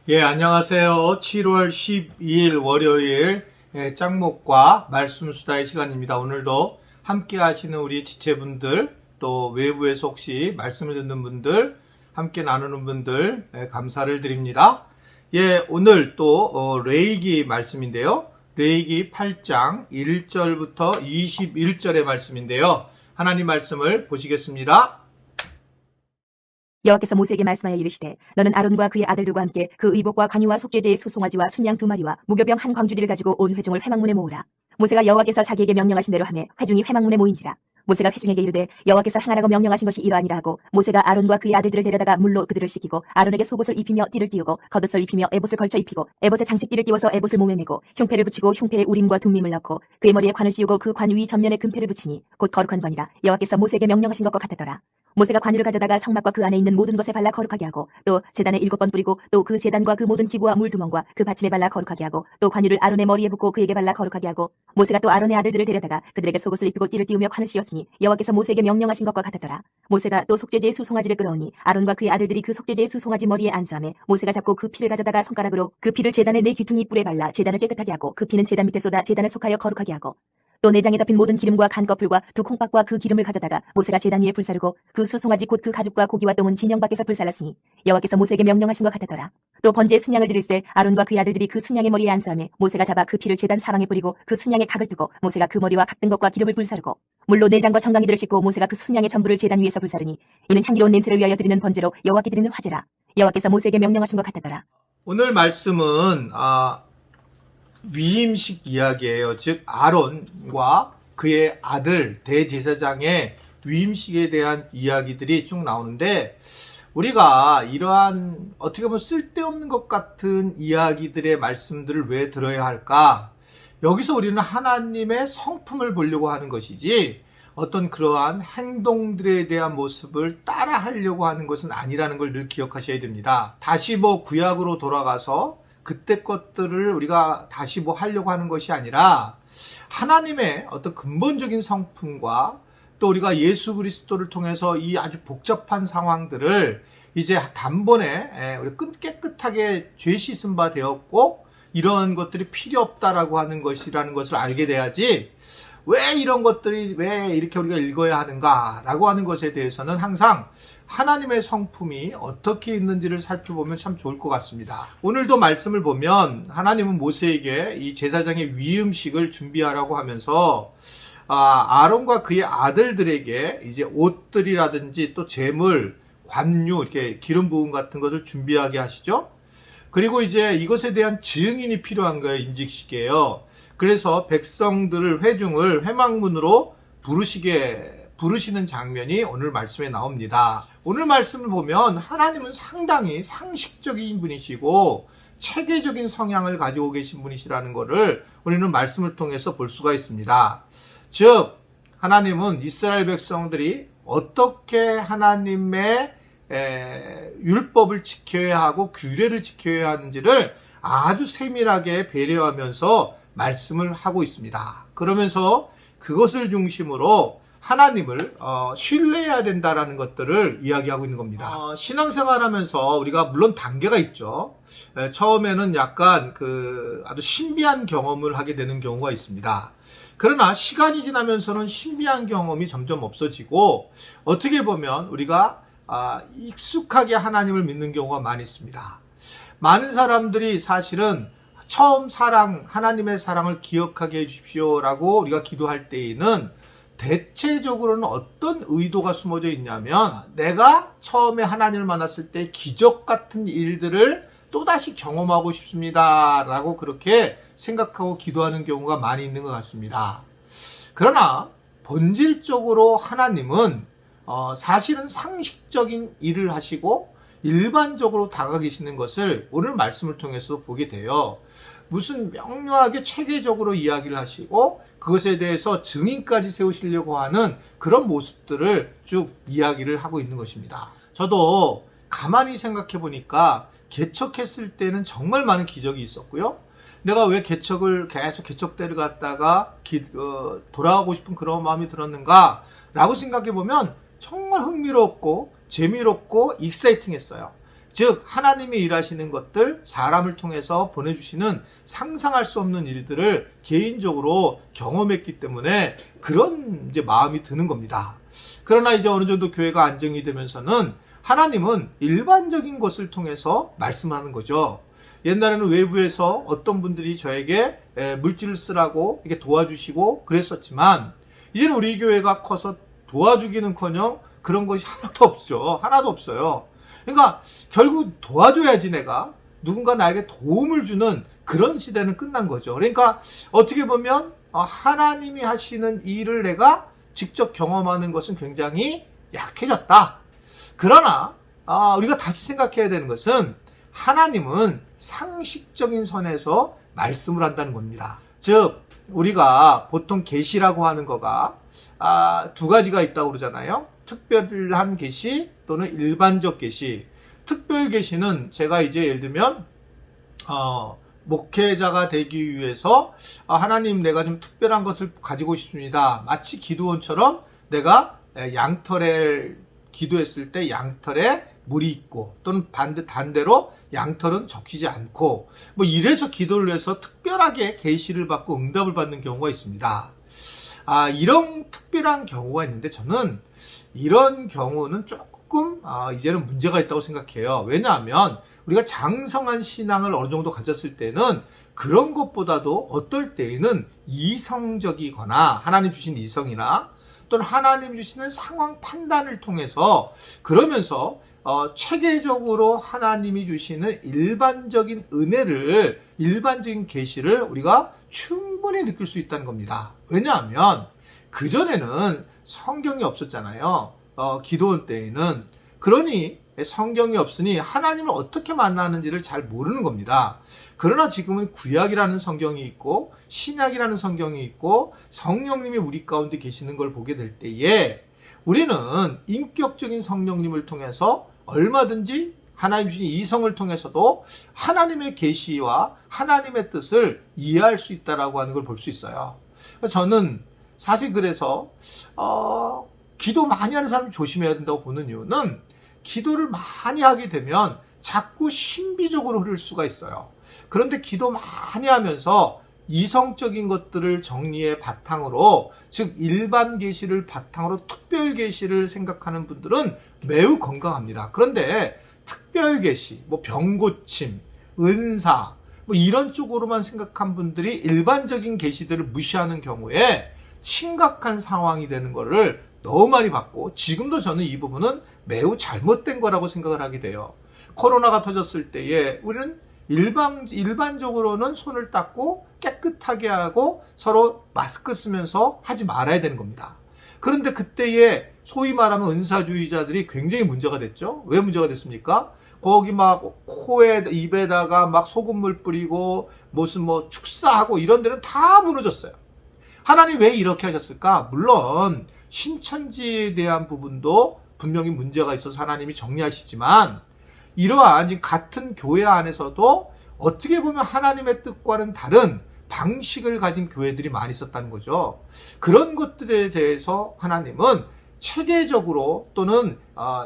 예, 안녕하세요. 7월 12일 월요일 짱목과 말씀 수다의 시간입니다. 오늘도 함께 하시는 우리 지체분들, 또 외부에서 혹시 말씀을 듣는 분들, 함께 나누는 분들 감사를 드립니다. 예, 오늘 또 레위기 말씀인데요. 레위기 8장 1절부터 21절의 말씀인데요. 하나님 말씀을 보시겠습니다. 여호와께서 모세에게 말씀하여 이르시되 너는 아론과 그의 아들들과 함께 그 의복과 관유와 속죄제의 수송아지와 순양 2마리와 무교병 한 광주리를 가지고 온 회중을 회막문에 모으라. 모세가 여호와께서 자기에게 명령하신 대로 하매 회중이 회막문에 모인지라. 모세가 회중에게 이르되 여호와께서 행하라고 명령하신 것이 이러하니라 하고 모세가 아론과 그의 아들들을 데려다가 물로 그들을 씻기고 아론에게 속옷을 입히며 띠를 띠우고 겉옷을 입히며 에봇을 걸쳐 입히고 에봇에 장식띠를 띠워서 에봇을 몸에 메고 흉패를 붙이고 흉패에 우림과 둠밈을 넣고 그의 머리에 관을 씌우고 그 관 위 전면에 금패를 붙이니 곧 거룩한 관이라. 여호와께서 모세에게 명령하신 것과 같았더라. 모세가 관유를 가져다가 성막과 그 안에 있는 모든 것에 발라 거룩하게 하고 또 제단에 7번 뿌리고 또 그 제단과 그 모든 기구와 물두멍과 그 받침에 발라 거룩하게 하고 또 관유를 아론의 머리에 붓고 그에게 발라 거룩하게 하고 모세가 또 아론의 아들들을 데려다가 그들에게 속옷을 입히고 띠를 띠우며 관을 씌웠으니 여호와께서 모세에게 명령하신 것과 같았더라. 모세가 또 속죄제의 수송아지를 끌어오니 아론과 그의 아들들이 그 속죄제의 수송아지 머리에 안수하며 모세가 잡고 그 피를 가져다가 손가락으로 그 피를 제단의 네 귀퉁이 뿔에 발라 제단을 깨끗하게 하고 그 피는 제단 밑에 쏟아 제단을 속하여 거룩하게 하고 또 내장에 덮인 모든 기름과 간꺼풀과 두 콩밥과 그 기름을 가져다가 모세가 제단 위에 불사르고 그 수송아지 곧 그 가죽과 고기와 똥은 진영 밖에서 불살랐으니 여호와께서 모세에게 명령하신 것 같았더라. 또 번제의 순양을 드릴 때 아론과 그의 아들들이 그 순양의 머리에 안수하며 모세가 잡아 그 피를 제단 사방에 뿌리고 그 순양의 각을 뜨고 모세가 그 머리와 각 든 것과 기름을 불사르고 물로 내장과 정강이들을 씻고 모세가 그 순양의 전부를 제단 위에서 불사르니 이는 향기로운 냄새를 위하여 드리는 번제로 여호와께 드리는 화제라. 여호와께서 모세에게 명령하신 것 같았더라. 오늘 말씀은 위임식 이야기예요. 즉 아론과 그의 아들 대제사장의 위임식에 대한 이야기들이 쭉 나오는데, 우리가 이러한 어떻게 보면 쓸데없는 것 같은 이야기들의 말씀들을 왜 들어야 할까? 여기서 우리는 하나님의 성품을 보려고 하는 것이지 어떤 그러한 행동들에 대한 모습을 따라 하려고 하는 것은 아니라는 걸 늘 기억하셔야 됩니다. 다시 구약으로 돌아가서 그때 것들을 우리가 다시 하려고 하는 것이 아니라 하나님의 어떤 근본적인 성품과 또 우리가 예수 그리스도를 통해서 이 아주 복잡한 상황들을 이제 단번에 우리 깨끗하게 죄 씻은 바 되었고 이런 것들이 필요 없다라고 하는 것이라는 것을 알게 돼야지, 왜 이런 것들이 왜 이렇게 우리가 읽어야 하는가라고 하는 것에 대해서는 항상 하나님의 성품이 어떻게 있는지를 살펴보면 참 좋을 것 같습니다. 오늘도 말씀을 보면 하나님은 모세에게 이 제사장의 위음식을 준비하라고 하면서 아론과 그의 아들들에게 이제 옷들이라든지 또 제물, 관유, 이렇게 기름 부음 같은 것을 준비하게 하시죠. 그리고 이제 이것에 대한 증인이 필요한 거예요. 인직식이에요. 그래서 백성들을, 회중을 회막문으로 부르시는 장면이 오늘 말씀에 나옵니다. 오늘 말씀을 보면 하나님은 상당히 상식적인 분이시고 체계적인 성향을 가지고 계신 분이시라는 것을 우리는 말씀을 통해서 볼 수가 있습니다. 즉 하나님은 이스라엘 백성들이 어떻게 하나님의 율법을 지켜야 하고 규례를 지켜야 하는지를 아주 세밀하게 배려하면서 말씀을 하고 있습니다. 그러면서 그것을 중심으로 하나님을 신뢰해야 된다라는 것들을 이야기하고 있는 겁니다. 신앙생활하면서 우리가 물론 단계가 있죠. 처음에는 약간 아주 신비한 경험을 하게 되는 경우가 있습니다. 그러나 시간이 지나면서는 신비한 경험이 점점 없어지고 어떻게 보면 우리가 익숙하게 하나님을 믿는 경우가 많이 있습니다. 많은 사람들이 사실은 처음 하나님의 사랑을 기억하게 해주십시오라고 우리가 기도할 때에는 대체적으로는 어떤 의도가 숨어져 있냐면, 내가 처음에 하나님을 만났을 때 기적 같은 일들을 또다시 경험하고 싶습니다 라고 그렇게 생각하고 기도하는 경우가 많이 있는 것 같습니다. 그러나 본질적으로 하나님은 사실은 상식적인 일을 하시고 일반적으로 다가가시는 것을 오늘 말씀을 통해서 보게 돼요. 무슨 명료하게 체계적으로 이야기를 하시고 그것에 대해서 증인까지 세우시려고 하는 그런 모습들을 쭉 이야기를 하고 있는 것입니다. 저도 가만히 생각해 보니까 개척했을 때는 정말 많은 기적이 있었고요. 내가 왜 계속 개척대를 갔다가 돌아가고 싶은 그런 마음이 들었는가 라고 생각해 보면 정말 흥미롭고 재미롭고 익사이팅했어요. 즉 하나님이 일하시는 것들, 사람을 통해서 보내주시는 상상할 수 없는 일들을 개인적으로 경험했기 때문에 그런 이제 마음이 드는 겁니다. 그러나 이제 어느 정도 교회가 안정이 되면서는 하나님은 일반적인 것을 통해서 말씀하는 거죠. 옛날에는 외부에서 어떤 분들이 저에게 물질을 쓰라고 이렇게 도와주시고 그랬었지만, 이제는 우리 교회가 커서 도와주기는커녕 그런 것이 하나도 없죠. 하나도 없어요. 그러니까 결국 도와줘야지 내가 누군가 나에게 도움을 주는 그런 시대는 끝난 거죠. 그러니까 어떻게 보면 하나님이 하시는 일을 내가 직접 경험하는 것은 굉장히 약해졌다. 그러나 우리가 다시 생각해야 되는 것은 하나님은 상식적인 선에서 말씀을 한다는 겁니다. 즉 우리가 보통 계시라고 하는 거가 두 가지가 있다고 그러잖아요. 특별한 계시 또는 일반적 계시. 특별 계시는 제가 이제 예를 들면 목회자가 되기 위해서 하나님 내가 좀 특별한 것을 가지고 싶습니다. 마치 기드온처럼 내가 양털에 기도했을 때 양털에 물이 있고, 또는 반대로 양털은 적히지 않고, 뭐 이래서 기도를 해서 특별하게 계시를 받고 응답을 받는 경우가 있습니다. 이런 특별한 경우가 있는데 저는 이런 경우는 조금 이제는 문제가 있다고 생각해요. 왜냐하면 우리가 장성한 신앙을 어느 정도 가졌을 때는 그런 것보다도 어떨 때에는 이성적이거나 하나님 주신 이성이나 또는 하나님 주시는 상황 판단을 통해서, 그러면서 체계적으로 하나님이 주시는 일반적인 은혜를, 일반적인 계시를 우리가 충분히 느낄 수 있다는 겁니다. 왜냐하면 그전에는 성경이 없었잖아요. 기도원 때에는. 그러니 성경이 없으니 하나님을 어떻게 만나는지를 잘 모르는 겁니다. 그러나 지금은 구약이라는 성경이 있고 신약이라는 성경이 있고 성령님이 우리 가운데 계시는 걸 보게 될 때에 우리는 인격적인 성령님을 통해서 얼마든지 하나님 주신 이성을 통해서도 하나님의 계시와 하나님의 뜻을 이해할 수 있다라고 하는 걸 볼 수 있어요. 저는 사실 그래서 기도 많이 하는 사람이 조심해야 된다고 보는 이유는, 기도를 많이 하게 되면 자꾸 신비적으로 흐를 수가 있어요. 그런데 기도 많이 하면서 이성적인 것들을 정리의 바탕으로, 즉 일반 계시를 바탕으로 특별 계시를 생각하는 분들은 매우 건강합니다. 그런데 특별 계시, 뭐 병고침, 은사, 뭐 이런 쪽으로만 생각한 분들이 일반적인 계시들을 무시하는 경우에 심각한 상황이 되는 것을 너무 많이 봤고, 지금도 저는 이 부분은 매우 잘못된 거라고 생각을 하게 돼요. 코로나가 터졌을 때에 우리는 일반적으로는 손을 닦고 깨끗하게 하고 서로 마스크 쓰면서 하지 말아야 되는 겁니다. 그런데 그때에 소위 말하면 은사주의자들이 굉장히 문제가 됐죠. 왜 문제가 됐습니까? 거기 막 코에 입에다가 막 소금물 뿌리고 무슨 뭐 축사하고 이런 데는 다 무너졌어요. 하나님 왜 이렇게 하셨을까? 물론 신천지에 대한 부분도 분명히 문제가 있어서 하나님이 정리하시지만, 이러한 지금 같은 교회 안에서도 어떻게 보면 하나님의 뜻과는 다른 방식을 가진 교회들이 많이 있었다는 거죠. 그런 것들에 대해서 하나님은 체계적으로 또는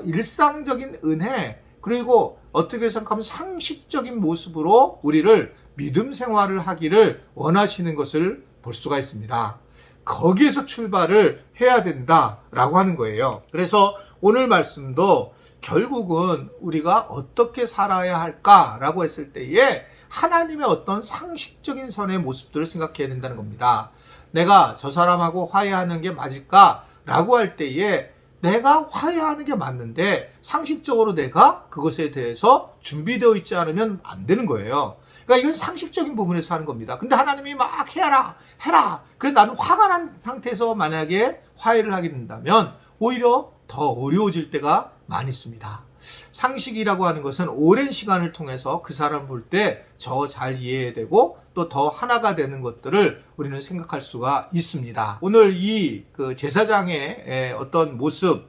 일상적인 은혜, 그리고 어떻게 생각하면 상식적인 모습으로 우리를 믿음 생활을 하기를 원하시는 것을 볼 수가 있습니다. 거기에서 출발을 해야 된다라고 하는 거예요. 그래서 오늘 말씀도 결국은 우리가 어떻게 살아야 할까라고 했을 때에 하나님의 어떤 상식적인 선의 모습들을 생각해야 된다는 겁니다. 내가 저 사람하고 화해하는 게 맞을까라고 할 때에 내가 화해하는 게 맞는데 상식적으로 내가 그것에 대해서 준비되어 있지 않으면 안 되는 거예요. 그러니까 이건 상식적인 부분에서 하는 겁니다. 근데 하나님이 막 해라. 그래 나는 화가 난 상태에서 만약에 화해를 하게 된다면 오히려 더 어려워질 때가 많이 있습니다. 상식이라고 하는 것은 오랜 시간을 통해서 그 사람 볼 때 저 잘 이해되고 또 더 하나가 되는 것들을 우리는 생각할 수가 있습니다. 오늘 이 제사장의 어떤 모습,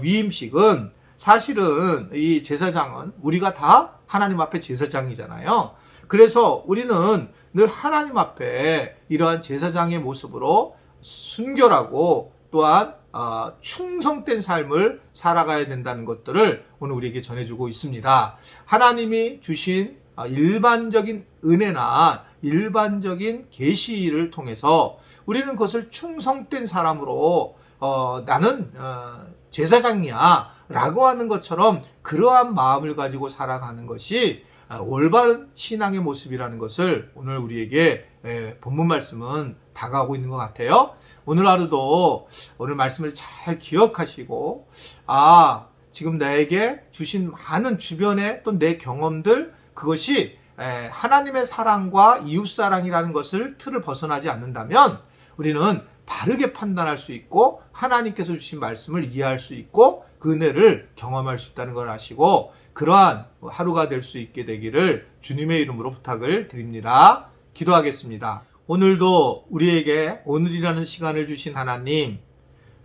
위임식은 사실은 이 제사장은 우리가 다 하나님 앞에 제사장이잖아요. 그래서 우리는 늘 하나님 앞에 이러한 제사장의 모습으로 순결하고 또한 충성된 삶을 살아가야 된다는 것들을 오늘 우리에게 전해주고 있습니다. 하나님이 주신 일반적인 은혜나 일반적인 계시를 통해서 우리는 그것을 충성된 사람으로 나는 제사장이야 라고 하는 것처럼 그러한 마음을 가지고 살아가는 것이 올바른 신앙의 모습이라는 것을 오늘 우리에게 본문 말씀은 다가오고 있는 것 같아요. 오늘 하루도 오늘 말씀을 잘 기억하시고 지금 나에게 주신 많은 주변의 또 내 경험들 그것이 하나님의 사랑과 이웃사랑이라는 것을 틀을 벗어나지 않는다면 우리는 바르게 판단할 수 있고 하나님께서 주신 말씀을 이해할 수 있고 그 은혜를 경험할 수 있다는 걸 아시고 그러한 하루가 될 수 있게 되기를 주님의 이름으로 부탁을 드립니다. 기도하겠습니다. 오늘도 우리에게 오늘이라는 시간을 주신 하나님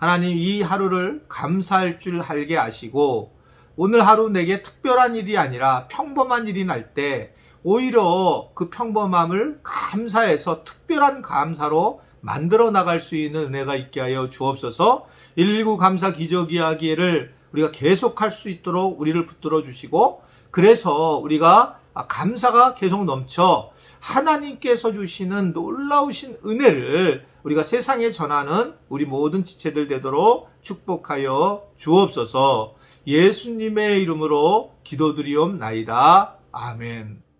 이 하루를 감사할 줄 알게 아시고 오늘 하루 내게 특별한 일이 아니라 평범한 일이 날 때 오히려 그 평범함을 감사해서 특별한 감사로 만들어 나갈 수 있는 은혜가 있게 하여 주옵소서. 119 감사 기적 이야기를 우리가 계속할 수 있도록 우리를 붙들어 주시고 그래서 우리가 감사가 계속 넘쳐 하나님께서 주시는 놀라우신 은혜를 우리가 세상에 전하는 우리 모든 지체들 되도록 축복하여 주옵소서. 예수님의 이름으로 기도드리옵나이다. 아멘.